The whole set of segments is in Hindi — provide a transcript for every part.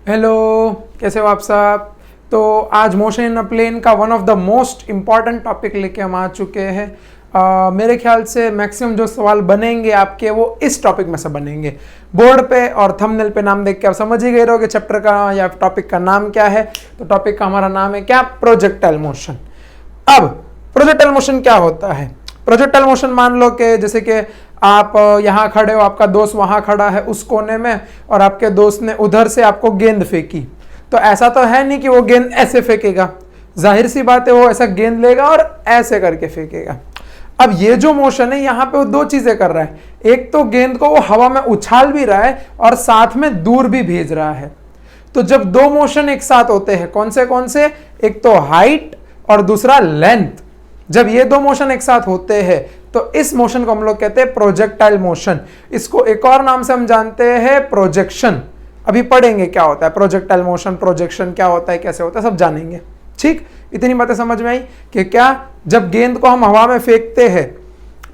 हेलो, कैसे हो आप सब। तो आज मोशन इन अ प्लेन का one of the most important topic लेके हम आ चुके हैं। मेरे ख्याल से मैक्सिमम जो सवाल बनेंगे आपके वो इस टॉपिक में से बनेंगे। बोर्ड पे और थंबनेल पे नाम देख के आप समझ ही गए रहोगे चैप्टर का या टॉपिक का नाम क्या है। तो टॉपिक का हमारा नाम है क्या, प्रोजेक्टाइल मोशन। अब प्रोजेक्टाइल मोशन क्या होता है। प्रोजेक्टाइल मोशन मान लो कि जैसे कि आप यहाँ खड़े हो, आपका दोस्त वहां खड़ा है उस कोने में, और आपके दोस्त ने उधर से आपको गेंद फेंकी। तो ऐसा तो है नहीं कि वो गेंद ऐसे फेंकेगा, जाहिर सी बात है वो ऐसा गेंद लेगा और ऐसे करके फेंकेगा। अब ये जो मोशन है यहाँ पे वो दो चीजें कर रहा है, एक तो गेंद को वो हवा में उछाल भी रहा है और साथ में दूर भी भेज रहा है। तो जब दो मोशन एक साथ होते हैं, कौन से, एक तो हाइट और दूसरा लेंथ, जब ये दो मोशन एक साथ होते हैं तो इस मोशन को हम लोग कहते हैं प्रोजेक्टाइल मोशन। इसको एक और नाम से हम जानते हैं प्रोजेक्शन। अभी पढ़ेंगे क्या होता है प्रोजेक्टाइल मोशन, प्रोजेक्शन क्या होता है, कैसे होता है, सब जानेंगे। ठीक, इतनी बातें समझ में आई कि क्या जब गेंद को हम हवा में फेंकते हैं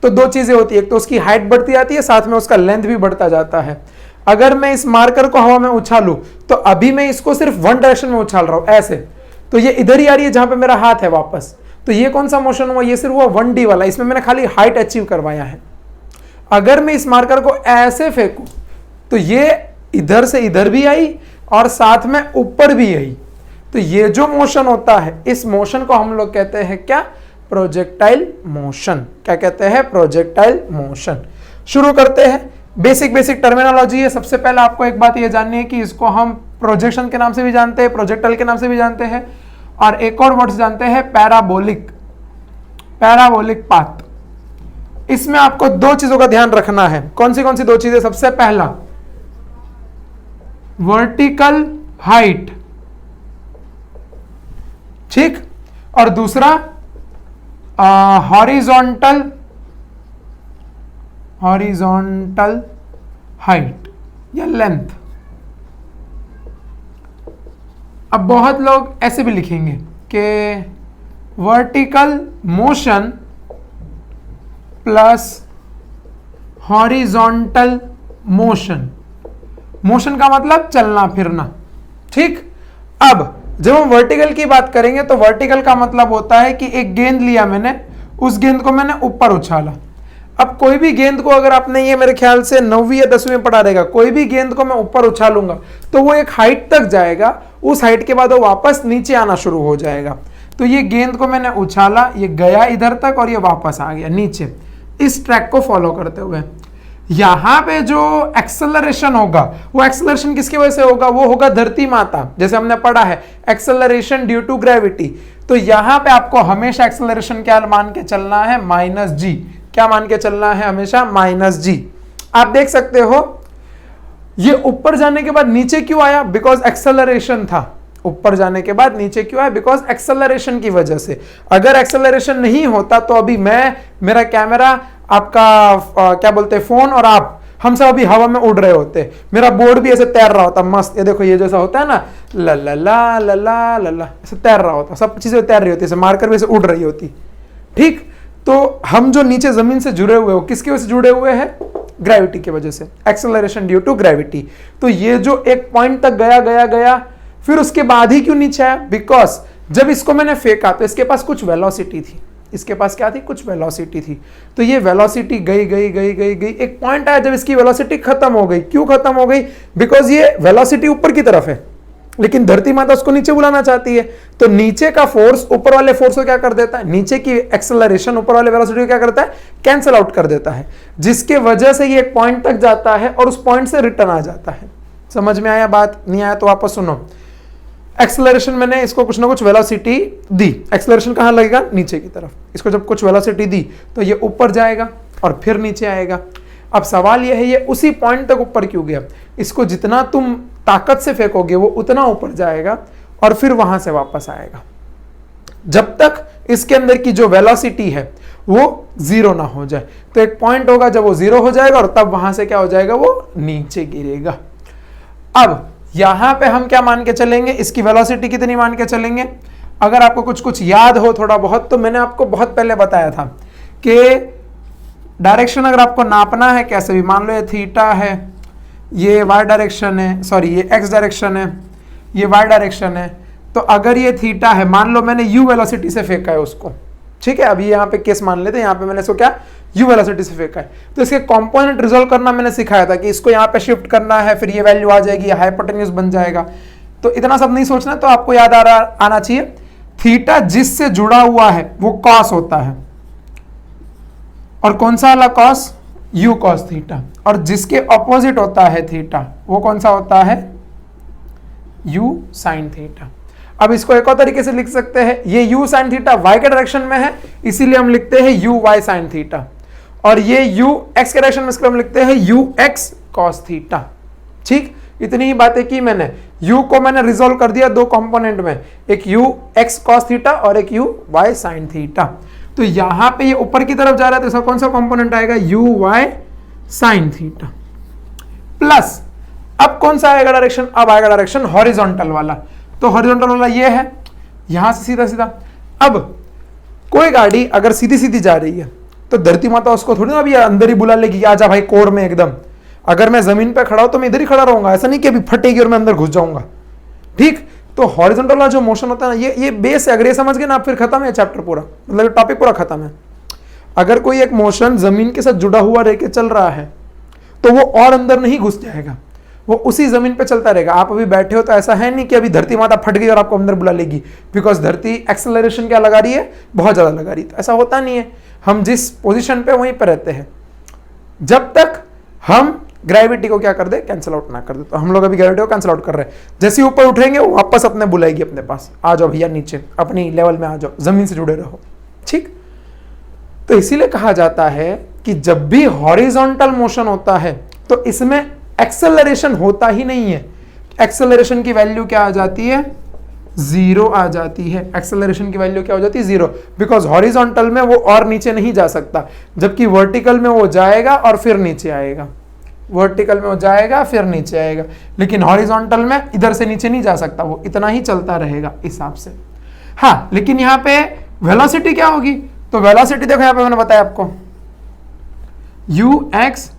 तो दो चीजें होती है, एक तो उसकी हाइट बढ़ती जाती है, साथ में उसका लेंथ भी बढ़ता जाता है। अगर मैं इस मार्कर को हवा में उछालूं तो अभी मैं इसको सिर्फ वन डायरेक्शन में उछाल रहा हूं ऐसे, तो ये इधर ही आ रही है जहां पे मेरा हाथ है वापस। तो ये कौन सा मोशन हुआ, ये सिर्फ हुआ 1D वाला, इसमें मैंने खाली हाइट अचीव करवाया है। अगर मैं इस मार्कर को ऐसे फेंकूं तो ये इधर से इधर भी आई और साथ में ऊपर भी आई। तो ये जो मोशन होता है इस मोशन को हम लोग कहते हैं क्या, प्रोजेक्टाइल मोशन। क्या कहते हैं, प्रोजेक्टाइल मोशन। शुरू करते हैं, बेसिक टर्मिनोलॉजी है। सबसे पहले आपको एक बात ये जाननी है कि इसको हम प्रोजेक्शन के नाम से भी जानते हैं, प्रोजेक्टाइल के नाम से भी जानते हैं, और एक और वर्ड जानते हैं पैराबोलिक पाथ। इसमें आपको दो चीजों का ध्यान रखना है। कौन सी दो चीजें, सबसे पहला वर्टिकल हाइट, ठीक, और दूसरा हॉरिजॉन्टल हाइट या लेंथ। अब बहुत लोग ऐसे भी लिखेंगे कि vertical motion plus horizontal motion. Motion का मतलब चलना फिरना, ठीक। अब जब हम वर्टिकल की बात करेंगे तो वर्टिकल का मतलब होता है कि एक गेंद लिया मैंने, उस गेंद को मैंने ऊपर उछाला। अब कोई भी गेंद को अगर आपने, ये मेरे ख्याल से 9वीं या 10वीं में पढ़ा रहेगा, कोई भी गेंद को मैं ऊपर उछालूंगा तो वो एक हाइट तक जाएगा, उस हाइट के बाद वो वापस नीचे आना शुरू हो जाएगा। तो ये गेंद को मैंने उछाला, ये गया इधर तक और ये वापस आ गया नीचे, इस ट्रैक को फॉलो करते हुए। यहां पे जो एक्सेलरेशन होगा वो एक्सेलरेशन किसकी वजह से होगा, वो होगा धरती माता। जैसे हमने पढ़ा है एक्सेलरेशन ड्यू टू ग्रेविटी। तो यहां पे आपको हमेशा एक्सेलरेशन क्या मान के चलना है, -g। क्या मान के चलना है, हमेशा -g। आप देख सकते हो ये ऊपर जाने के बाद नीचे क्यों आया, बिकॉज एक्सेलरेशन था। ऊपर जाने के बाद नीचे क्यों आया, बिकॉज एक्सेलरेशन की वजह से। अगर एक्सेलरेशन नहीं होता तो अभी मेरा कैमरा, आपका क्या बोलते हैं फोन, और हम सब अभी हवा में उड़ रहे होते, मेरा बोर्ड भी ऐसे तैर रहा होता मस्त। ये देखो, ये जैसा होता है ना, ला ला ला ला ला ला ला, ऐसे तैर रहा होता, सब चीजें तैर रही होती, मार्कर भी ऐसे उड़ रही होती, ठीक। तो हम जो नीचे जमीन से जुड़े हुए हो, किसकी वजह से जुड़े हुए हैं, ग्रेविटी की वजह से, एक्सेलरेशन ड्यू टू ग्रेविटी। तो ये जो एक पॉइंट तक गया, फिर उसके बाद ही क्यों नीचे आया, बिकॉज जब इसको मैंने फेंका तो इसके पास कुछ वेलोसिटी थी। इसके पास क्या थी, कुछ वेलोसिटी थी। तो ये वेलोसिटी गई, एक पॉइंट आया जब इसकी वेलोसिटी खत्म हो गई। क्यों खत्म हो गई, बिकॉज ये वेलोसिटी ऊपर की तरफ है लेकिन धरती माता उसको नीचे बुलाना चाहती है। तो नीचे का फोर्स ऊपर वाले फोर्स को क्या कर देता है, नीचे की एक्सेलरेशन ऊपर वाले वेलोसिटी को क्या करता है, कैंसिल आउट कर देता है, जिसके वजह से ये एक पॉइंट तक जाता है और उस पॉइंट से रिटर्न आ जाता है। समझ में आया बात, नहीं आया तो वापस सुनो। एक्सेलरेशन मैंने इसको कुछ ना कुछ वेलोसिटी दी, एक्सेलरेशन कहां लगेगा, नीचे की तरफ। इसको जब कुछ वेलोसिटी दी तो ये ऊपर जाएगा और फिर नीचे आएगा। अब सवाल यह है, ये उसी पॉइंट तक ऊपर क्यों गया। इसको जितना तुम ताकत से फेंकोगे वो उतना ऊपर जाएगा और फिर वहां से वापस आएगा, जब तक इसके अंदर की जो वेलोसिटी है वो जीरो ना हो जाए। तो एक पॉइंट होगा जब वो जीरो हो जाएगा और तब वहां से क्या हो जाएगा, वो नीचे गिरेगा। अब यहां पे हम क्या मान के चलेंगे, इसकी वेलोसिटी कितनी मान के चलेंगे। अगर आपको कुछ याद हो थोड़ा बहुत, तो मैंने आपको बहुत पहले बताया था कि डायरेक्शन अगर आपको नापना है कैसे भी, मान लो ये थीटा है, ये वाई डायरेक्शन है, सॉरी ये एक्स डायरेक्शन है, ये y डायरेक्शन है, तो अगर ये थीटा है, मान लो मैंने u वेलोसिटी से फेंका है उसको, ठीक है, अभी यहाँ पे केस मान लेते हैं, यहाँ पे मैंने इसको क्या u वेलोसिटी से फेंका है, तो इसके कंपोनेंट रिजोल्व करना मैंने सिखाया था कि इसको यहाँ पे शिफ्ट करना है, फिर ये वैल्यू आ जाएगी, हाइपोटेन्यूज बन जाएगा। तो इतना सब नहीं सोचना, तो आपको याद आना चाहिए थीटा जिससे जुड़ा हुआ है वो कॉस होता है, और कौन सा वाला कॉस, यू कॉस थीटा, और जिसके ऑपोजिट होता है थीटा वो कौन सा होता है, यू साइन थीटा। अब इसको एक और तरीके से लिख सकते हैं, ये यू साइन थीटा वाई के डायरेक्शन में है, इसीलिए हम लिखते हैं यू वाई साइन थीटा, और ये यू एक्स के डायरेक्शन में, इसको हम लिखते हैं यू एक्स कॉस थीटा। ठीक, इतनी ही बातें की मैंने, u को मैंने रिजोल्व कर दिया दो कंपोनेंट में, एक u x cos थीटा और एक u y sin थीटा। तो यहां पे ये ऊपर की तरफ जा रहा है, तो इसका कौन सा कंपोनेंट आएगा, u y sin theta plus, अब कौन सा आएगा डायरेक्शन, अब आएगा डायरेक्शन हॉरिजॉन्टल वाला। तो हॉरिजॉन्टल वाला ये है, यहां से सीधा सीधा। अब कोई गाड़ी अगर सीधी सीधी जा रही है तो धरती माता उसको थोड़ी ना अभी अंदर ही बुला लेगी, आजा भाई कोर में एकदम। अगर मैं जमीन पे खड़ा हूं तो मैं इधर ही खड़ा रहूंगा, ऐसा नहीं कि अभी फटेगी और मैं अंदर घुस जाऊंगा। ठीक, तो हॉरिजॉन्टल वाला जो मोशन होता है ना, ये बेस है, अगर ये समझ गए ना आप, फिर खत्म है चैप्टर पूरा, मतलब टॉपिक पूरा खत्म है। अगर कोई एक मोशन जमीन के साथ जुड़ा हुआ रह के चल रहा है तो वो और अंदर नहीं घुस जाएगा, वो उसी जमीन पे चलता रहेगा। आप अभी बैठे हो तो ऐसा है नहीं कि अभी धरती माता फट गई और आपको अंदर बुला लेगी, बिकॉज धरती एक्सेलरेशन क्या लगा रही है, बहुत ज्यादा लगा रही है। तो ऐसा होता नहीं है, हम जिस पोजीशन पे वहीं पे रहते हैं, जब तक हम ग्रेविटी को क्या कर दे, कैंसिल आउट ना कर दे। तो हम लोग अभी ग्रेविटी को कैंसिल आउट कर रहे हैं, जैसे ही ऊपर उठेंगे वो वापस अपने बुलाएगी अपने पास, आ जाओ भैया नीचे, अपनी लेवल में आ जाओ, जमीन से जुड़े रहो। ठीक, तो इसीलिए कहा जाता है कि जब भी हॉरिजॉन्टल मोशन होता है तो इसमें एक्सेलरेशन होता ही नहीं है। एक्सेलरेशन की वैल्यू क्या आ जाती है, जीरो आ जाती है। एक्सेलरेशन की वैल्यू क्या हो जाती है, जीरो, बिकॉज हॉरिजॉन्टल में वो और नीचे नहीं जा सकता, जबकि वर्टिकल में वो जाएगा और फिर नीचे आएगा। वर्टिकल में वो जाएगा फिर नीचे आएगा, लेकिन हॉरिजॉन्टल में इधर से नीचे नहीं जा सकता, वो इतना ही चलता रहेगा हिसाब से। हाँ, लेकिन यहाँ पे वेलोसिटी क्या होगी, तो वेलोसिटी देखो यहाँ पे मैंने बताया आपको u x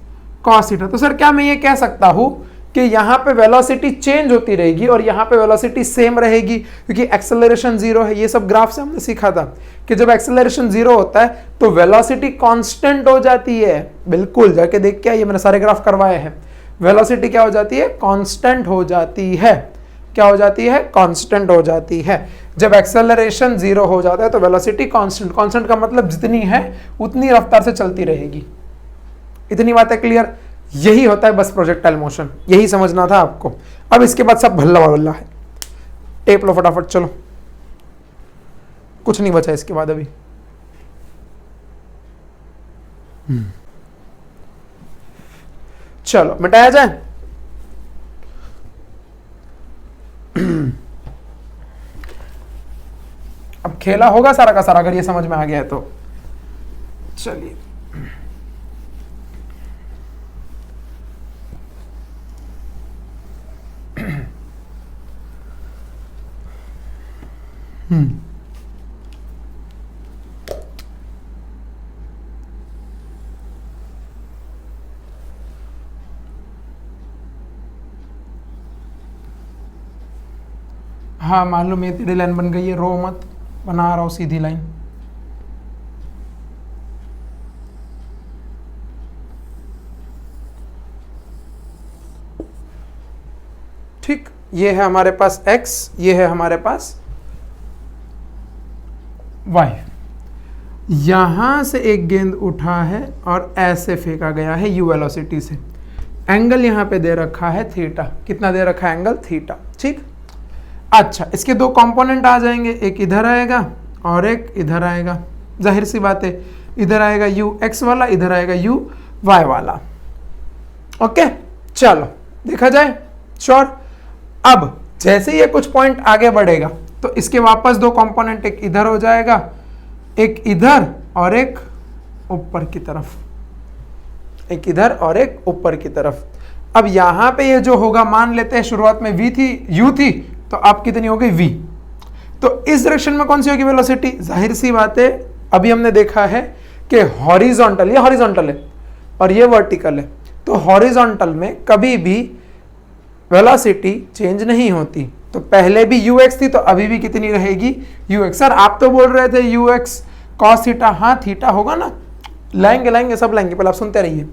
cos थीटा। तो सर क्या मैं ये कह सकता हूं कि यहाँ पे वेलोसिटी चेंज होती रहेगी और यहाँ पे वेलोसिटी सेम रहेगी, क्योंकि एक्सेलरेशन जीरो है। ये सब ग्राफ से हमने सीखा था कि जब एक्सेलरेशन जीरो होता है तो वेलोसिटी कांस्टेंट हो जाती है। बिल्कुल, जाके देख के आइए, मैंने सारे ग्राफ करवाए हैं। वेलोसिटी क्या हो जाती है, कांस्टेंट हो जाती है। क्या हो जाती है, कांस्टेंट हो जाती है। जब एक्सेलरेशन जीरो हो जाता है तो वेलोसिटी कांस्टेंट, कांस्टेंट का मतलब जितनी है उतनी रफ्तार से चलती रहेगी। इतनी बातें क्लियर, यही होता है बस प्रोजेक्टाइल मोशन, यही समझना था आपको। अब इसके बाद सब भल्ला भल्ला है, टेप लो फटाफट, चलो, कुछ नहीं बचा इसके बाद अभी। चलो मिटाया जाए। अब खेला होगा सारा का सारा, अगर ये समझ में आ गया है तो चलिए। हाँ, मान लो मेरी टेढ़ी लाइन बन गई है, रो मत, बना रहा हूं सीधी लाइन। ठीक, ये है हमारे पास x, ये है हमारे पास y। यहां से एक गेंद उठा है और ऐसे फेंका गया है u वेलोसिटी से। एंगल यहां पे दे रखा है थीटा। कितना दे रखा है एंगल, थीटा। ठीक, अच्छा, इसके दो कंपोनेंट आ जाएंगे, एक इधर आएगा और एक इधर आएगा। जाहिर सी बात है, इधर आएगा u x वाला, इधर आएगा u y वाला। ओके, चलो देखा जाए, श्योर। अब जैसे ये कुछ पॉइंट आगे बढ़ेगा तो इसके वापस दो कंपोनेंट, एक इधर हो जाएगा, एक इधर और एक ऊपर की तरफ, एक इधर और एक ऊपर की तरफ। अब यहां पे ये जो होगा, मान लेते हैं शुरुआत में v थी, u थी, तो अब कितनी हो गई v। तो इस डायरेक्शन में कौन सी होगी वेलोसिटी, जाहिर सी बात है, अभी हमने देखा है कि हॉरिजॉन्टल, ये हॉरिजॉन्टल है और ये वर्टिकल है, तो हॉरिजॉन्टल में कभी भी वेलोसिटी चेंज नहीं होती। तो पहले भी ux थी तो अभी भी कितनी रहेगी ux। सर आप तो बोल रहे थे ux cos थीटा, हाँ थीटा होगा ना, लाएंगे सब लाएंगे, पहले आप सुनते रहिए।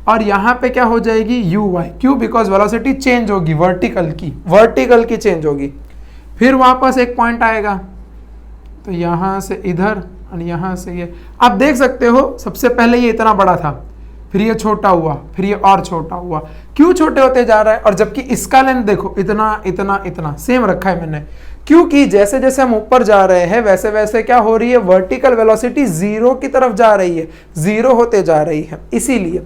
और यहाँ पे क्या हो जाएगी uy, क्यों? बिकॉज वेलोसिटी चेंज होगी, वर्टिकल की चेंज होगी। फिर वापस एक पॉइंट आएगा, तो यहाँ से इधर और यहाँ से ये, आप देख सकते हो सबसे पहले ये इतना बड़ा था, फिर ये छोटा हुआ, फिर ये और छोटा हुआ। क्यों छोटे होते जा रहा है? और जबकि इसका लेंथ देखो इतना इतना इतना सेम रखा है मैंने, क्योंकि जैसे जैसे हम ऊपर जा रहे हैं वैसे वैसे क्या हो रही है, वर्टिकल वेलोसिटी जीरो की तरफ जा रही है, जीरो होते जा रही है, इसीलिए।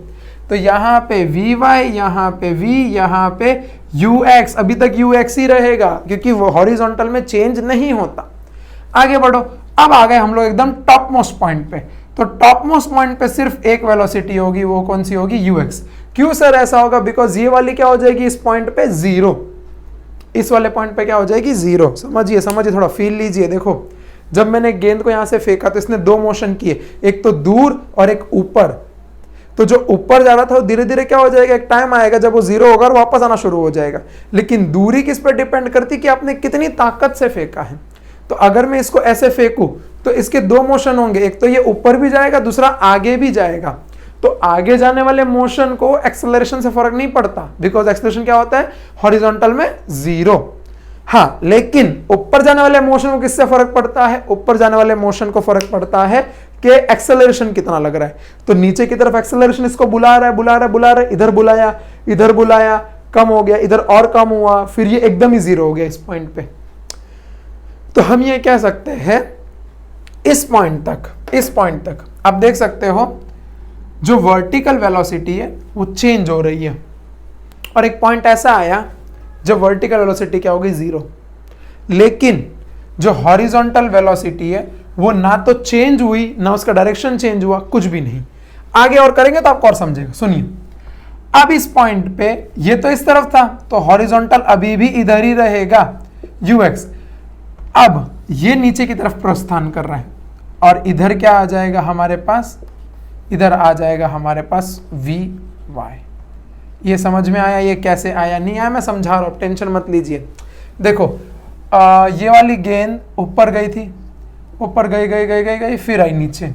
तो यहाँ पे vy, यहाँ पे v, यहाँ पे ux, अभी तक ux ही रहेगा क्योंकि वो हॉरिजॉन्टल में चेंज नहीं होता। आगे बढ़ो, अब आ गए हम लोग एकदम टॉप मोस्ट पॉइंट पे। तो टॉप मोस्ट पॉइंट पे सिर्फ एक वेलोसिटी होगी, वो कौन सी होगी? ux। क्यों सर ऐसा होगा? बिकॉज ये वाली क्या हो जाएगी इस पॉइंट पे जीरो, इस वाले पॉइंट पे क्या हो जाएगी जीरो। समझिए थोड़ा फील लीजिए। देखो जब मैंने गेंद को यहां से फेंका तो इसने दो मोशन किए, एक तो दूर और एक ऊपर। तो जो ऊपर जा रहा था वो धीरे धीरे क्या हो जाएगा, एक टाइम आएगा जब वो जीरो होगा और वापस आना शुरू हो जाएगा। लेकिन दूरी किस पे डिपेंड करती कि आपने कितनी ताकत से फेंका है। तो अगर मैं इसको ऐसे फेंकूं तो इसके दो मोशन होंगे, एक तो ये ऊपर भी जाएगा, दूसरा आगे भी जाएगा। तो आगे जाने वाले मोशन को एक्सेलरेशन से फर्क नहीं पड़ता, बिकॉज एक्सेलरेशन क्या होता है हॉरिजॉन्टल में जीरो। हाँ, लेकिन ऊपर जाने वाले मोशन को किससे फर्क पड़ता है? ऊपर जाने वाले मोशन को फर्क पड़ता है कि एक्सेलरेशन कितना लग रहा है। तो नीचे की तरफ एक्सेलरेशन इसको बुला रहा है, इधर बुलाया, कम हो गया, इधर और कम हुआ, फिर ये एकदम ही जीरो हो गया इस पॉइंट पे। तो हम ये कह सकते हैं इस पॉइंट तक आप देख सकते हो जो वर्टिकल वेलोसिटी है वो चेंज हो रही है, और एक पॉइंट ऐसा आया जब वर्टिकल वेलोसिटी क्या होगी जीरो। लेकिन जो हॉरिजॉन्टल वेलोसिटी है वो ना तो चेंज हुई, ना उसका डायरेक्शन चेंज हुआ, कुछ भी नहीं। आगे और करेंगे तो आपको और समझेगा। सुनिए, अब इस पॉइंट पे ये तो इस तरफ था, तो हॉरिजॉन्टल अभी भी इधर ही रहेगा ux। अब ये नीचे की तरफ प्रस्थान कर रहा है, और इधर क्या आ जाएगा हमारे पास? इधर आ जाएगा हमारे पास vy। ये समझ में आया? ये कैसे आया? नहीं आया, मैं समझा रहा हूं, टेंशन मत लीजिए। देखो ये वाली गेंद ऊपर गई थी, ऊपर गई, फिर आई नीचे।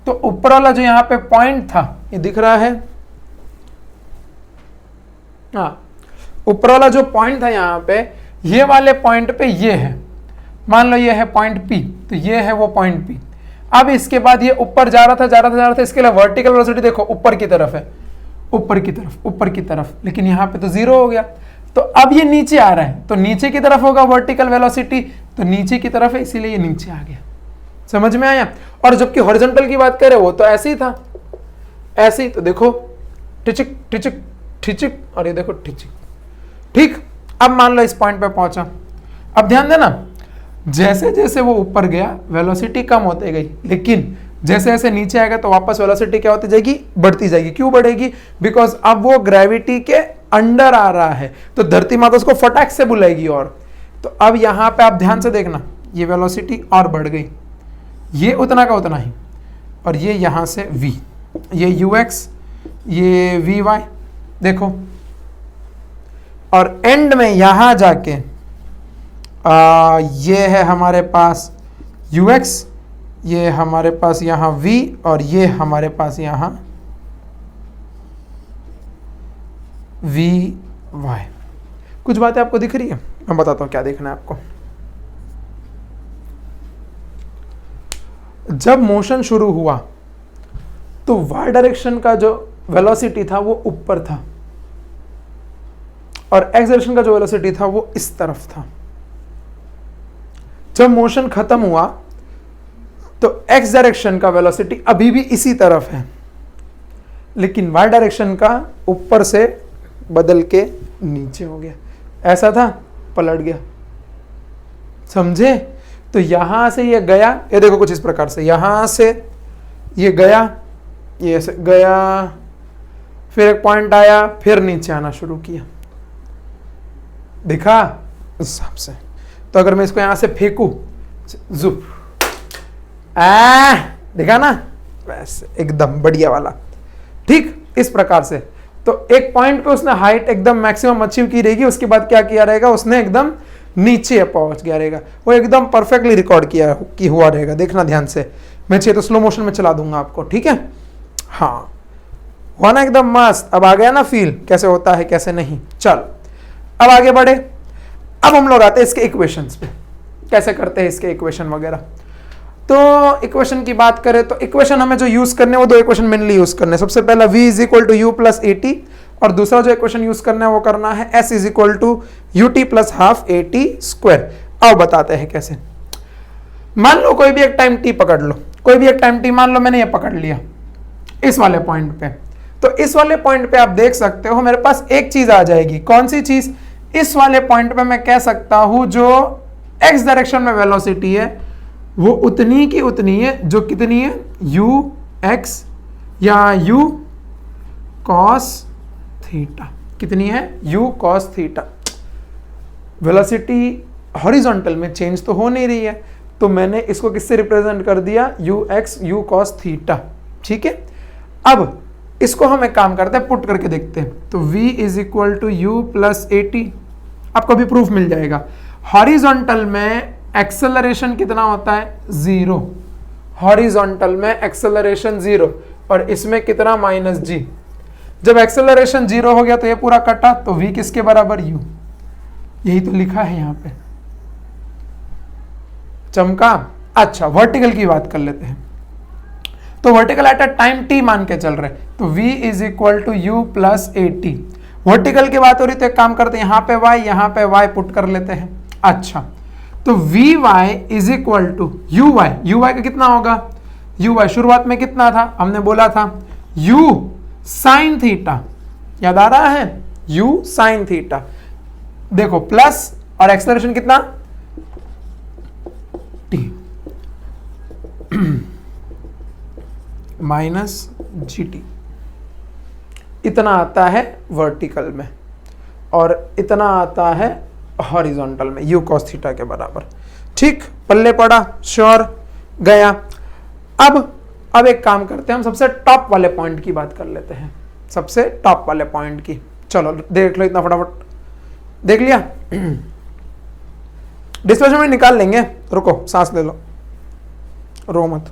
तो ऊपर वाला जो यहाँ पे पॉइंट था, ये दिख रहा है, हाँ, ऊपर वाला जो पॉइंट था यहाँ पे, ये वाले पॉइंट पे ये है, मान लो ये है पॉइंट P, तो ये है वो पॉइंट P। अब इसके बाद ये ऊपर जा रहा था, इसके लिए वर्टिकल वेलोसिटी देखो ऊपर की तरफ है, ऊपर की तरफ, लेकिन यहाँ पे तो जीरो हो गया। तो अब ये नीचे आ रहा है, तो नीचे की तरफ होगा वर्टिकल वेलोसिटी, तो नीचे की तरफ है, इसीलिए ये नीचे आ गया। समझ में आया? और जबकि हॉरिजॉन्टल की बात करें वो तो ऐसे ही था, ऐसे ही। तो देखो टिचिक टिचिक टिचिक, और ये देखो टिचिक। ठीक, अब मान लो इस पॉइंट पे पहुंचा। अब ध्यान देना, जैसे जैसे वो ऊपर गया वेलोसिटी कम होती गई, लेकिन जैसे जैसे नीचे आएगा तो वापस वेलोसिटी क्या होती जाएगी? बढ़ती जाएगी। क्यों बढ़ेगी? बिकॉज अब वो ग्रेविटी के अंडर आ रहा है, तो धरती माता उसको फटाक से बुलाएगी। और तो अब यहाँ पे आप ध्यान से देखना, ये वेलोसिटी और बढ़ गई, ये उतना का उतना ही, और ये यहाँ से v, ये ux, ये vy, देखो। और एंड में यहां जाके ये है हमारे पास ux, ये हमारे पास यहाँ v, और ये हमारे पास यहाँ vy। कुछ बातें आपको दिख रही है? मैं बताता हूं क्या देखना है आपको। जब मोशन शुरू हुआ तो y डायरेक्शन का जो वेलोसिटी था वो ऊपर था, और x डायरेक्शन का जो वेलोसिटी था वो इस तरफ था। जब मोशन खत्म हुआ तो x डायरेक्शन का वेलोसिटी अभी भी इसी तरफ है, लेकिन y डायरेक्शन का ऊपर से बदल के नीचे हो गया। ऐसा था, पलट गया। समझे? तो यहां से ये गया, ये देखो कुछ इस प्रकार से, यहां से ये गया, ये ऐसे गया, फिर एक पॉइंट आया, फिर नीचे आना शुरू किया। दिखा उस हिसाब से? तो अगर मैं इसको यहां से फेंकू, जुप, दिखा ना, वैसे एकदम बढ़िया वाला। ठीक, इस प्रकार से। तो एक पॉइंट पे उसने हाइट एकदम मैक्सिमम अचीव की रहेगी, उसके बाद क्या किया रहेगा, उसने एकदम नीचे पहुंच गया रहेगा, वो एकदम परफेक्टली रिकॉर्ड किया कि हुआ रहेगा। देखना ध्यान से, मैं चाहिए तो स्लो मोशन में चला दूंगा आपको, ठीक है। हाँ, हुआ ना एकदम मस्त। अब आ गया ना फील कैसे होता है कैसे नहीं। चल अब आगे बढ़े। अब हम लोग आते हैं इसके इक्वेशंस पे, कैसे करते हैं इसके इक्वेशन वगैरह। तो इक्वेशन की बात करें तो इक्वेशन हमें जो यूज करने हैं वो दो इक्वेशन मेनली यूज करने हैं। सबसे पहला v is equal to u plus a t, और दूसरा जो इक्वेशन यूज करना है वो करना है s is equal to u t plus half a t square. अब बताते हैं कैसे। मान लो कोई भी एक टाइम t पकड़ लो, कोई भी एक टाइम t मान लो मैंने ये पकड़ लिया इस वाले पॉइंट पे। तो इस वाले पॉइंट पे आप देख सकते हो मेरे पास एक चीज आ जाएगी। कौन सी चीज? इस वाले पॉइंट पे मैं कह सकता हूं जो x डायरेक्शन में वेलोसिटी है वो उतनी की उतनी है जो कितनी है, u x या u cos थीटा। कितनी है? u cos theta. Velocity horizontal में चेंज तो हो नहीं रही है, तो मैंने इसको किससे रिप्रेजेंट कर दिया? u x u cos theta. ठीक है, अब इसको हम एक काम करते हैं, पुट करके देखते हैं। तो v is equal to u plus a t, आपको भी प्रूफ मिल जाएगा। हॉरिजॉन्टल में एक्सेलरेशन कितना होता है? 0। हॉरिजॉन्टल में एक्सेलरेशन 0, और इसमें कितना? Minus g। जब एक्सेलरेशन 0 हो गया तो ये पूरा कटा, तो v किसके बराबर? u। यही तो लिखा है यहाँ पे, चमका। अच्छा, वर्टिकल की बात कर लेते हैं। तो vertical at a time t मान के चल रहे, तो v is equal to u plus a t. Vertical की बात हो रही तो एक काम करते हैं, यहाँ पे y यहाँ पे y पुट कर लेते हैं। अच्छा, तो v y is equal to u y का कितना होगा? यू वाई शुरुआत में कितना था? हमने बोला था u साइन थीटा, याद आ रहा है? u sine theta. देखो प्लस और एक्सेलरेशन कितना? t minus g T. इतना आता है वर्टिकल में और इतना आता है हॉरिजॉन्टल में, यू कॉस थीटा के बराबर। ठीक, पल्ले पड़ा, श्योर, गया। अब एक काम करते हैं, हम सबसे टॉप वाले पॉइंट की बात कर लेते हैं, सबसे टॉप वाले पॉइंट की। चलो देख लो, इतना फटाफट देख लिया। डिस्प्लेसमेंट निकाल लेंगे, रुको सांस ले लो, रो मत।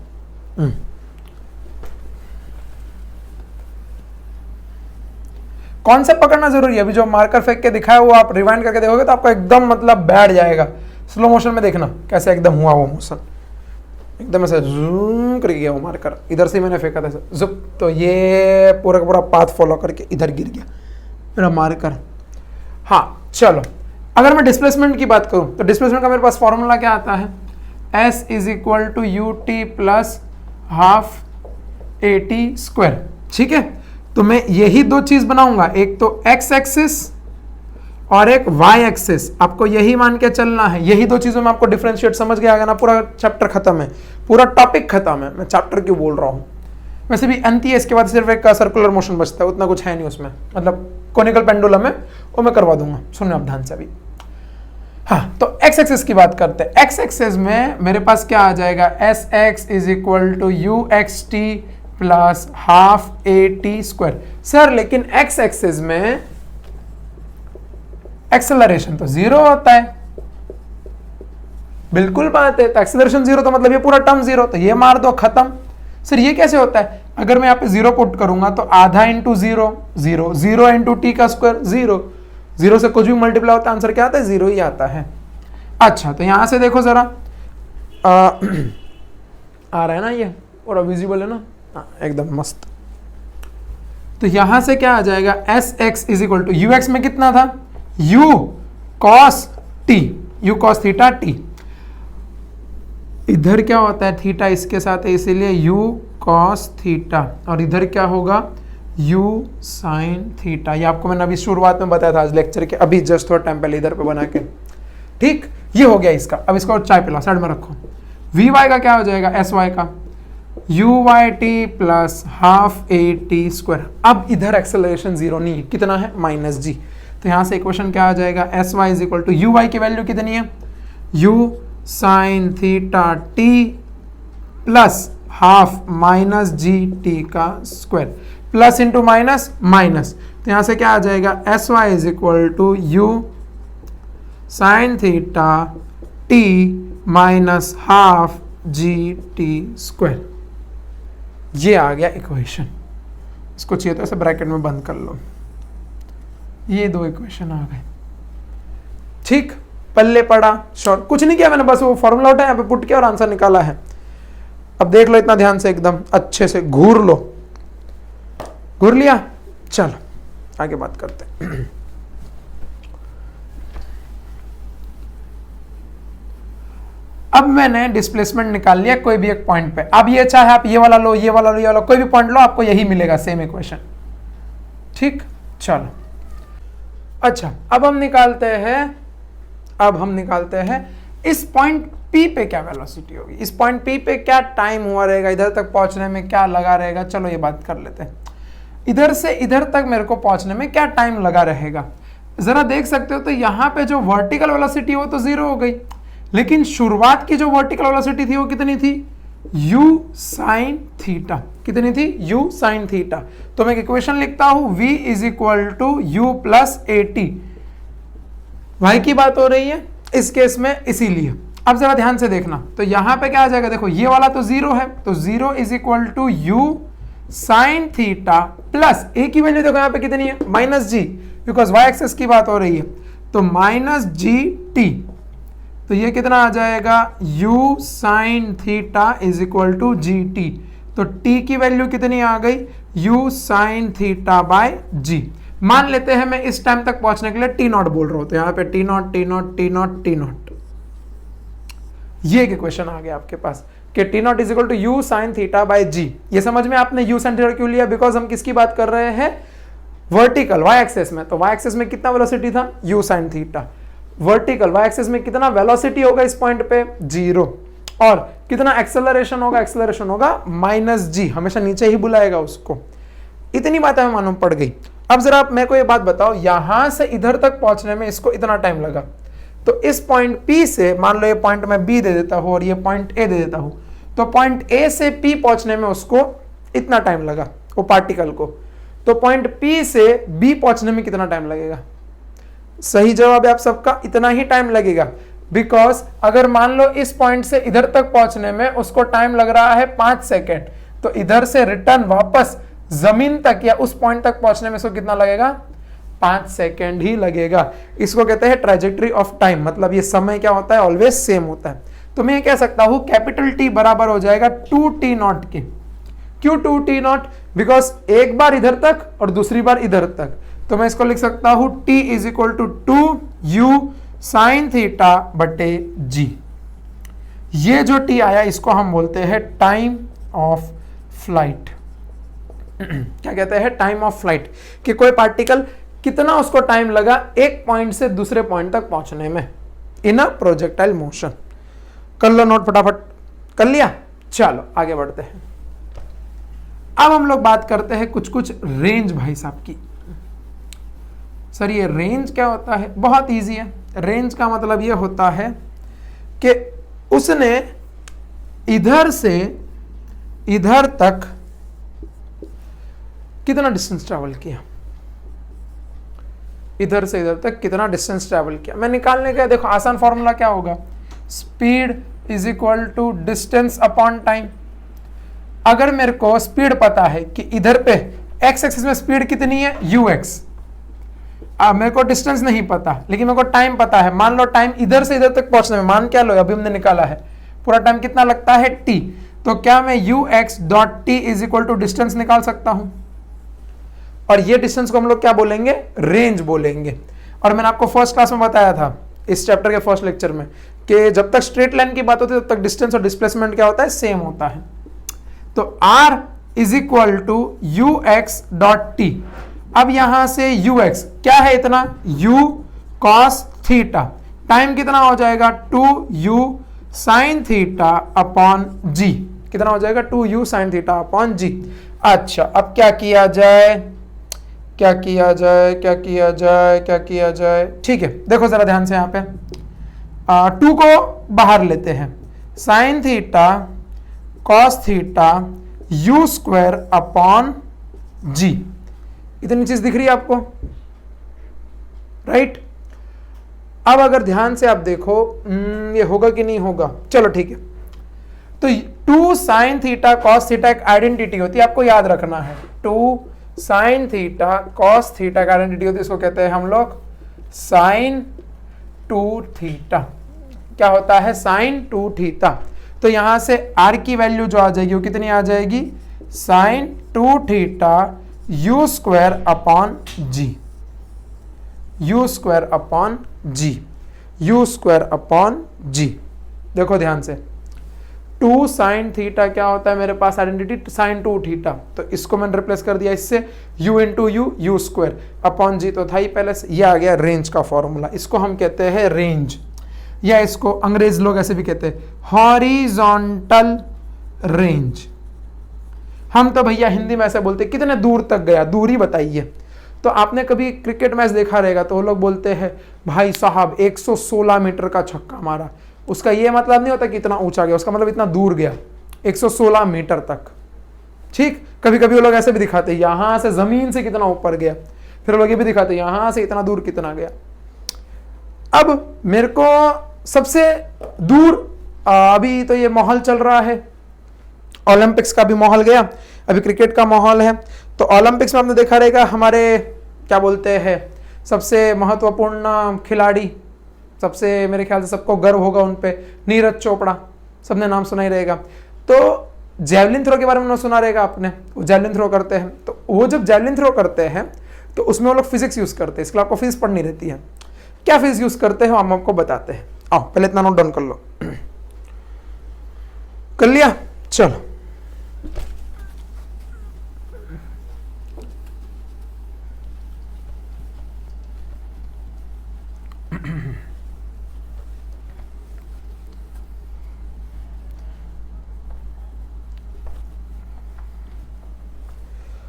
कॉन्सेप्ट पकड़ना जरूरी है। अभी जो मार्कर फेंक के दिखाया वो आप रिवाइंड करके देखोगे तो आपको एकदम मतलब बैठ जाएगा। स्लो मोशन में देखना कैसे एकदम हुआ वो मोशन, एकदम ऐसे जूम कर गया वो मार्कर। इधर से मैंने फेंका था जुप, तो ये पूरा का पूरा पाथ फॉलो करके इधर गिर गया मेरा मार्कर। हाँ चलो, अगर मैं डिस्प्लेसमेंट की बात करूं तो डिस्प्लेसमेंट का मेरे पास फॉर्मूला क्या आता है? s is equal to u t plus half a t square. ठीक है, तो मैं यही दो चीज बनाऊंगा, एक तो x एक्सिस और एक y एक्सिस। आपको यही मान के चलना है। यही दो चीजों में आपको डिफरेंशिएट समझ गया ना, पूरा चैप्टर खत्म है, पूरा टॉपिक खत्म है। मैं चैप्टर क्यों बोल रहा हूं? वैसे भी अंत ही है, इसके बाद सिर्फ एक सर्कुलर मोशन बचता है, उतना कुछ है नहीं उसमें, मतलब कोनिकल पेंडुलम है, वो मैं करवा दूंगा। सुनना आप ध्यान से अभी। हाँ, तो x एक्सिस की बात करते हैं। x एक्सिस में मेरे पास क्या आ जाएगा? S x is equal to u x t plus half a t square. Sir लेकिन x एक्सिस में एक्सेलरेशन तो 0 होता है। बिल्कुल बात है, तो एक्सेलरेशन 0 तो मतलब ये पूरा टर्म 0, तो ये मार दो, खत्म। सर ये कैसे होता है? अगर मैं यहाँ पे 0 पुट करूंगा तो आधा इंटू 0 0, 0 इंटू टी का स्क्वायर 0, 0 से कुछ भी मल्टीप्लाई होता है, आंसर क्या आता है? 0 ही आता है। अच्छा, तो यहां से देखो जरा, आ रहा है ना, ये पूरा विजिबल है ना? एकदम मस्त। तो यहां से क्या आ जाएगा? S x is equal to u x में कितना था? U cos t, u cos theta t. इधर क्या होता है? थीटा इसके साथ है, इसीलिए यू कॉस थीटा, और इधर क्या होगा? You sine theta. ये आपको मैंने अभी शुरुआत में बताया था आज लेक्चर के, अभी जस्ट थोड़ा टाइम पहले इधर पे बना के। ठीक, ये हो गया इसका। अब इसको चाय पिला, साइड में रखो। वी वाई का क्या हो जाएगा? एस वाई का u y t plus half a t square. अब इधर एक्सेलरेशन 0 नहीं है, कितना है? Minus g. तो यहां से इक्वेशन क्या आ जाएगा? S y is equal to u y की वैल्यू कितनी है? U sine theta t plus half minus g t का square, plus into minus minus. तो यहां से क्या आ जाएगा? S y is equal to u sine theta T minus half G T square. ये आ गया इक्वेशन। इसको चाहिए तो ऐसे ब्रैकेट में बंद कर लो। ये दो इक्वेशन आ गए। ठीक, पल्ले पड़ा शॉर्ट, कुछ नहीं किया मैंने, बस वो फॉर्मूला उठा यहाँ पे पुट किया और आंसर निकाला है। अब देख लो इतना ध्यान से, एकदम अच्छे से घूर लो। घूर लिया? चलो आगे बात करते हैं। अब मैंने डिस्प्लेसमेंट निकाल लिया कोई भी एक पॉइंट पे। अब ये चाहे आप ये वाला लो, ये वाला लो, ये वाला, कोई भी पॉइंट लो, आपको यही मिलेगा, सेम इक्वेशन। ठीक, चलो अच्छा, अब हम निकालते हैं इस पॉइंट P पे क्या वेलोसिटी होगी, इस पॉइंट P पे क्या टाइम हुआ रहेगा, इधर तक पहुंचने में क्या लगा रहेगा। चलो ये बात कर लेते हैं। इधर से इधर तक मेरे को पहुंचने में क्या टाइम लगा रहेगा। जरा देख सकते हो तो यहाँ पे जो वर्टिकल वेलोसिटी वो तो 0 हो गई, लेकिन शुरुआत की जो वर्टिकल वेलोसिटी थी वो कितनी थी, u sin थीटा। कितनी थी, u sin थीटा। तो मैं एक इक्वेशन लिखता हूं, v is equal to u plus a t. y की बात हो रही है इस केस में, इसीलिए। अब जरा ध्यान से देखना, तो यहां पे क्या आ जाएगा, देखो ये वाला तो 0 है, तो 0 is equal to u sin theta plus a की वैल्यू देखो यहां पे कितनी है, minus g, because y axes की बात हो रही है, तो माइनस जी टी। तो ये कितना आ जाएगा, u sin theta is equal to g t. तो t की वैल्यू कितनी आ गई, u sin theta by g। मान लेते हैं मैं इस टाइम तक पहुंचने के लिए t नॉट बोल रहा हूं, तो यहां पे t nought t nought t nought t nought. ये एक इक्वेशन आ गया आपके पास कि t nought is equal to u sin theta by g। ये समझ में आपने u sin थीटा क्यों लिया, बिकॉज हम किसकी बात कर रहे हैं, वर्टिकल y एक्सेस में। तो y एक्सेस में कितना वेलोसिटी था, u sin theta. Vertical y axis में कितना वेलोसिटी होगा इस पॉइंट पे, 0। और कितना एक्सेलरेशन होगा, एक्सेलरेशन होगा माइनस जी, हमेशा नीचे ही बुलाएगा उसको। इतनी बात हमें मालूम पड़ गई। अब जरा आप मेरे को ये बात बताओ, यहां से इधर तक पहुंचने में इसको इतना टाइम लगा, तो इस पॉइंट P से, मान लो ये पॉइंट मैं B दे देता हूं और ये पॉइंट A दे देता हूं, तो पॉइंट A से P पहुंचने में उसको इतना टाइम लगा, वो पार्टिकल को। तो पॉइंट P से B पहुंचने में कितना टाइम लगेगा, सही जवाब है आप सबका, इतना ही टाइम लगेगा। बिकॉज अगर मान लो इस पॉइंट से इधर तक पहुंचने में उसको टाइम लग रहा है 5 सेकेंड, तो इधर से रिटर्न वापस जमीन तक या उस पॉइंट तक पहुंचने में इसको कितना लगेगा, 5 सेकेंड ही लगेगा। इसको कहते हैं ट्रेजेक्टरी ऑफ टाइम, मतलब ये समय क्या होता है, ऑलवेज सेम होता है। तो मैं कह सकता हूं कैपिटल T बराबर हो जाएगा 2t नॉट के। क्यों 2t नॉट, बिकॉज एक बार इधर तक और दूसरी बार इधर तक। तो मैं इसको लिख सकता हूं t is equal to 2u sin theta बटे g। ये जो t आया इसको हम बोलते हैं टाइम ऑफ फ्लाइट। क्या कहते हैं, टाइम ऑफ फ्लाइट, कि कोई पार्टिकल कितना उसको टाइम लगा एक पॉइंट से दूसरे पॉइंट तक पहुंचने में इन अ प्रोजेक्टाइल मोशन। कर लो नोट फटाफट, कर लिया। चलो आगे बढ़ते हैं। अब हम लोग बात करते हैं कुछ कुछ रेंज भाई साहब की। सर ये रेंज क्या होता है, बहुत इजी है। रेंज का मतलब ये होता है कि उसने इधर से इधर तक कितना डिस्टेंस ट्रैवल किया, इधर से इधर तक कितना डिस्टेंस ट्रैवल किया। मैं निकालने का, देखो आसान फॉर्मूला क्या होगा, speed is equal to distance upon time. अगर मेरे को स्पीड पता है कि इधर पे एक्स एक्सिस में स्पीड कितनी है, ux, मेरे को डिस्टेंस नहीं पता लेकिन मेरे को टाइम पता है। मान लो टाइम इधर से इधर तक पहुंचने में, मान क्या लो अभी हमने निकाला है, पूरा टाइम कितना लगता है t। तो क्या मैं ux dot t is equal to distance निकाल सकता हूं, और ये डिस्टेंस को हम लोग क्या बोलेंगे, रेंज बोलेंगे। और मैंने आपको फर्स्ट क्लास में बताया था इस चैप्टर के फर्स्ट लेक्चर में कि जब तक स्ट्रेट लाइन की बात होती है तब तक डिस्टेंस और डिस्प्लेसमेंट क्या होता है, सेम होता है। तो r is equal to ux dot t. अब यहां से ux क्या है, इतना u cos थीटा, टाइम कितना हो जाएगा 2u sin theta upon g, कितना हो जाएगा 2u sin theta upon g। अच्छा अब क्या किया जाए, क्या किया जाए, क्या किया जाए, क्या किया जाए, ठीक है देखो जरा ध्यान से यहाँ पे 2 को बाहर लेते हैं, sin theta cos theta u square upon g। इतनी चीज दिख रही है आपको, राइट। अब अगर ध्यान से आप देखो ये होगा कि नहीं होगा, चलो ठीक है। तो 2 sin थीटा cos थीटा एक आइडेंटिटी होती है, आपको याद रखना है। 2 sin थीटा cos थीटा एक आइडेंटिटी होती है, इसको कहते हैं हम लोग sin 2 थीटा। क्या होता है? sin 2 theta. तो यहां से r की वैल्यू जो आ जाएगी वो कितनी आ जाएगी? sin 2 theta u square upon g, u square upon g, u square upon g. देखो ध्यान से, 2 sin थीटा क्या होता है मेरे पास आइडेंटिटी? sin 2 theta. तो इसको मैंने रिप्लेस कर दिया इससे, u into u, u square upon g तो था ही पहले से। ये आ गया रेंज का फॉर्मूला, इसको हम कहते हैं रेंज, या इसको अंग्रेज लोग ऐसे भी कहते हैं हॉरिजॉन्टल रेंज। हम तो भैया हिंदी में ऐसे बोलते कितने दूर तक गया, दूरी बताइए। तो आपने कभी क्रिकेट मैच देखा रहेगा तो वो लोग बोलते हैं भाई साहब 116 मीटर का छक्का मारा। उसका ये मतलब नहीं होता कि इतना ऊंचा गया, उसका मतलब इतना दूर गया, 116 मीटर तक। ठीक, कभी कभी वो लोग ऐसे भी दिखाते हैं यहां से जमीन से कितना ऊपर गया, फिर वो लोग ये भी दिखाते हैं यहां से इतना दूर कितना गया। अब मेरे को सबसे दूर अभी तो ये माहौल चल रहा है, ओलंपिक्स का भी माहौल गया, अभी क्रिकेट का माहौल है। तो ओलंपिक्स में आपने देखा रहेगा हमारे क्या बोलते हैं सबसे महत्वपूर्ण खिलाड़ी, सबसे मेरे ख्याल से सबको गर्व होगा उन पे, नीरज चोपड़ा, सबने नाम सुना ही रहेगा। तो जैवलिन थ्रो के बारे में सुना रहेगा आपने, वो जैवलिन थ्रो करते हैं। तो वो जब जैवलिन थ्रो करते हैं तो उसमें वो लोग फिजिक्स यूज करते हैं, इसके लिए आपको फिजिक्स पढ़नी रहती है। क्या फिजिक्स यूज करते हैं हम आपको बताते हैं। आओ पहले इतना नोट डाउन कर लो। कर लिया? चलो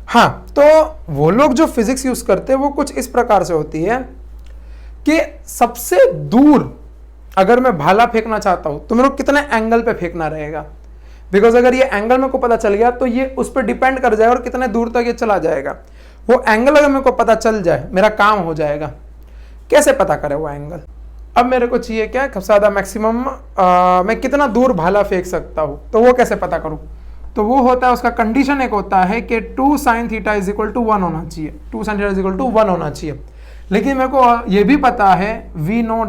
हाँ, तो वो लोग जो फिजिक्स यूज करते हैं वो कुछ इस प्रकार से होती है कि सबसे दूर अगर मैं भाला फेंकना चाहता हूं तो मेरे को कितने एंगल पे फेंकना रहेगा, बिकॉज अगर ये एंगल मेरे को पता चल गया तो ये उस पर डिपेंड कर जाएगा और कितने दूर तक ये चला जाएगा। वो एंगल अगर मेरे को पता चल जाए मेरा काम हो जाएगा। कैसे पता करे वो एंगल? अब मेरे को चाहिए क्या, सबसे ज्यादा मैक्सिमम मैं कितना दूर भाला फेंक सकता हूं, तो वो कैसे पता करूं? तो वो होता है, उसका कंडीशन एक होता है कि 2 sin theta is equal to 1 होना चाहिए, 2 sin theta is equal to 1 होना चाहिए। लेकिन मेरे को ये भी पता है, वी नो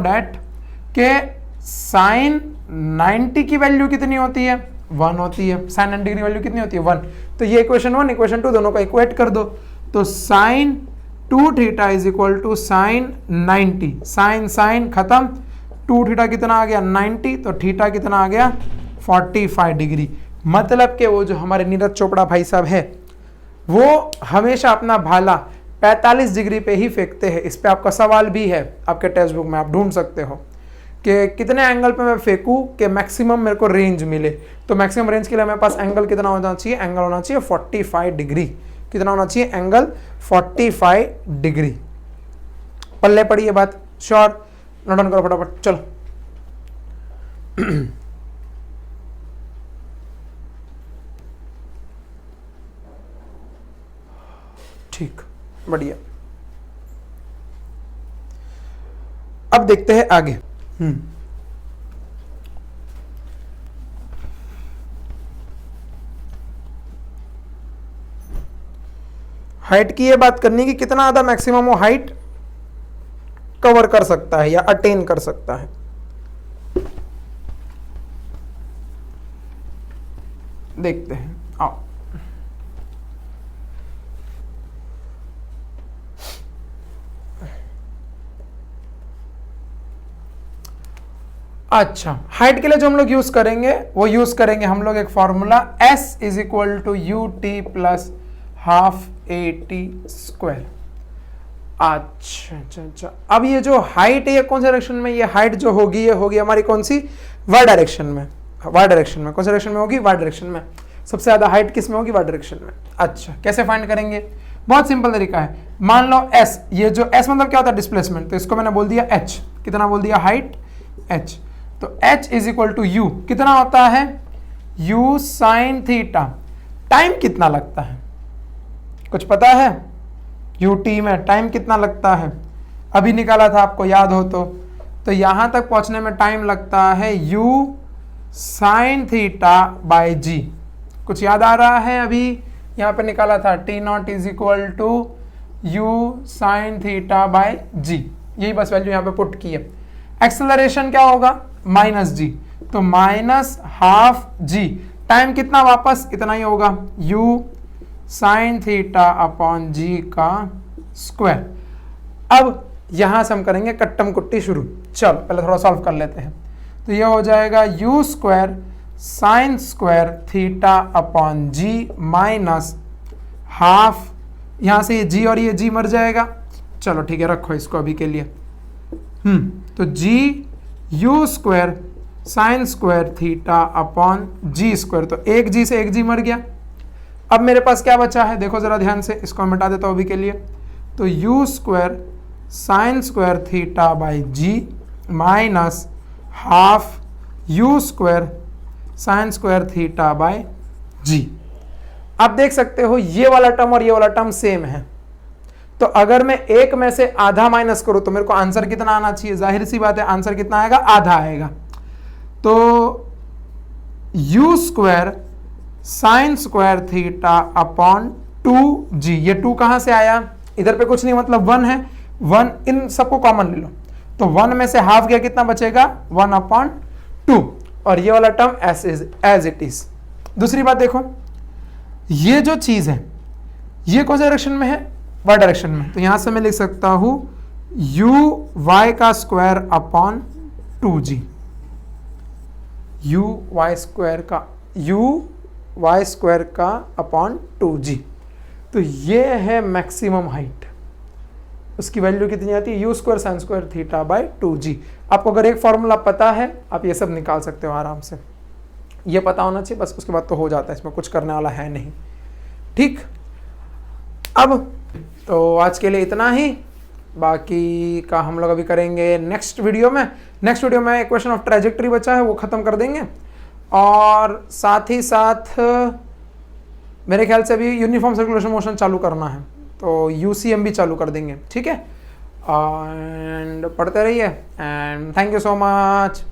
डैट के sin 90 की वैल्यू कितनी होती है? 1 होती है। sin 90 की वैल्यू कितनी होती है? 1। तो ये इक्वेशन 1 इक्वेशन 2 दोनों का इक्वेट कर दो, तो sin 2 theta is equal to sin 90, sin खत्म, 2 थीटा कितना आ गया? 90, तो थीटा कितना आ गया? 45 डिग्री। मतलब कि वो जो हमारे नीरज चोपड़ा भाई साहब है वो हमेशा अपना भाला 45 डिग्री पे ही फेंकते हैं। इस पे आपका सवाल भी है आपके टेक्स्ट बुक में, आप ढूंढ सकते हो कि कितने एंगल पे मैं फेंकूं कि मैक्सिमम मेरे को रेंज मिले। तो मैक्सिमम रेंज के लिए मेरे पास एंगल कितना होना चाहिए? एंगल होना चाहिए 45 डिग्री। कितना होना चाहिए? Angle 45 degree. पल्ले पड़ी ये बात, श्योर? नोट डाउन करो फटाफट, चलो। ठीक, बढ़िया। अब देखते हैं आगे। हाइट की ये बात करनी कि कितना ज्यादा मैक्सिमम वो हाइट कवर कर सकता है या अटेन कर सकता है। देखते हैं, आओ। अच्छा, हाइट के लिए जो हम लोग यूज करेंगे वो यूज करेंगे हम लोग एक formula S is equal to u t plus half AT square. अच्छा, अब ये जो हाइट है ये कौन से डायरेक्शन में? ये हाइट जो होगी ये होगी हमारी कौन सी? वाई डायरेक्शन में। वाई डायरेक्शन में कौन से डायरेक्शन में होगी? वाई डायरेक्शन में। सबसे ज्यादा हाइट किस में होगी? वाई डायरेक्शन में। अच्छा, कैसे फाइंड करेंगे? बहुत सिंपल तरीका है। मान लो S, ये जो S मतलब क्या होता है? डिस्प्लेसमेंट। तो इसको मैंने बोल दिया H। कितना बोल दिया? Height H। तो H is equal to U कितना होता है? U sine theta. टाइम कितना लगता है कुछ पता है? यूटी में टाइम कितना लगता है, अभी निकाला था आपको याद हो तो यहाँ तक पहुँचने में टाइम लगता है यू साइन थीटा बाई जी। कुछ याद आ रहा है? अभी यहाँ पे निकाला था t naught is equal to u sine theta by g, यही बस वैल्यू यहाँ पे पुट की है। एक्सेलरेशन क्या होगा? माइनस जी, तो माइनस हाफ जी। टाइम कितना वापस? इतना ही होगा, u साइन थीटा अपॉन जी का स्क्वायर। अब यहां से हम करेंगे कट्टम कुट्टी शुरू। चलो पहले थोड़ा सॉल्व कर लेते हैं। तो ये हो जाएगा u square sine square theta upon g minus half, यहां से ये g और ये g मर जाएगा। चलो ठीक है, रखो इसको अभी के लिए। तो g u square sine square theta upon जी स्क्वायर, तो एक जी से एक जी मर गया। अब मेरे पास क्या बचा है? देखो जरा ध्यान से, इसको मिटा देता हूं अभी के लिए। तो u square sine square theta by g minus half u square sine square theta by g. आप देख सकते हो ये वाला टर्म और ये वाला टर्म सेम है, तो अगर मैं एक में से आधा माइनस करूं तो मेरे को आंसर कितना आना चाहिए? जाहिर सी बात है आंसर कितना आएगा? आधा आएगा। तो u square sine square theta upon 2g, ये 2 कहां से आया? इधर पे कुछ नहीं, मतलब 1 है, 1 इन सबको कॉमन ले लो, तो 1 में से हाफ गया, कितना बचेगा? 1 अपॉन 2, और ये वाला टर्म एज इट इज। दूसरी बात देखो, ये जो चीज है ये कौन से डायरेक्शन में है? वाई डायरेक्शन में, तो यहां से मैं लिख सकता हूं यू वाई का square upon 2g, u y square का अपॉन 2g। तो ये है मैक्सिमम हाइट, उसकी वैल्यू कितनी आती है? You square sine square theta by 2g। आपको अगर एक फॉर्मूला पता है आप ये सब निकाल सकते हो आराम से, ये पता होना चाहिए बस, उसके बाद तो हो जाता है, इसमें कुछ करने वाला है नहीं। ठीक, अब तो आज के लिए इतना ही, बाकी का हम लोग अभी करेंगे नेक्स्ट वीडियो में। नेक्स्ट वीडियो में इक्वेशन ऑफ ट्रेजेक्टरी बचा है, वो खत्म कर देंगे, और साथ ही साथ मेरे ख्याल से अभी यूनिफॉर्म सर्कुलेशन मोशन चालू करना है, तो यूसीएम भी चालू कर देंगे। ठीक है, एंड पढ़ते रहिए, and thank you so much.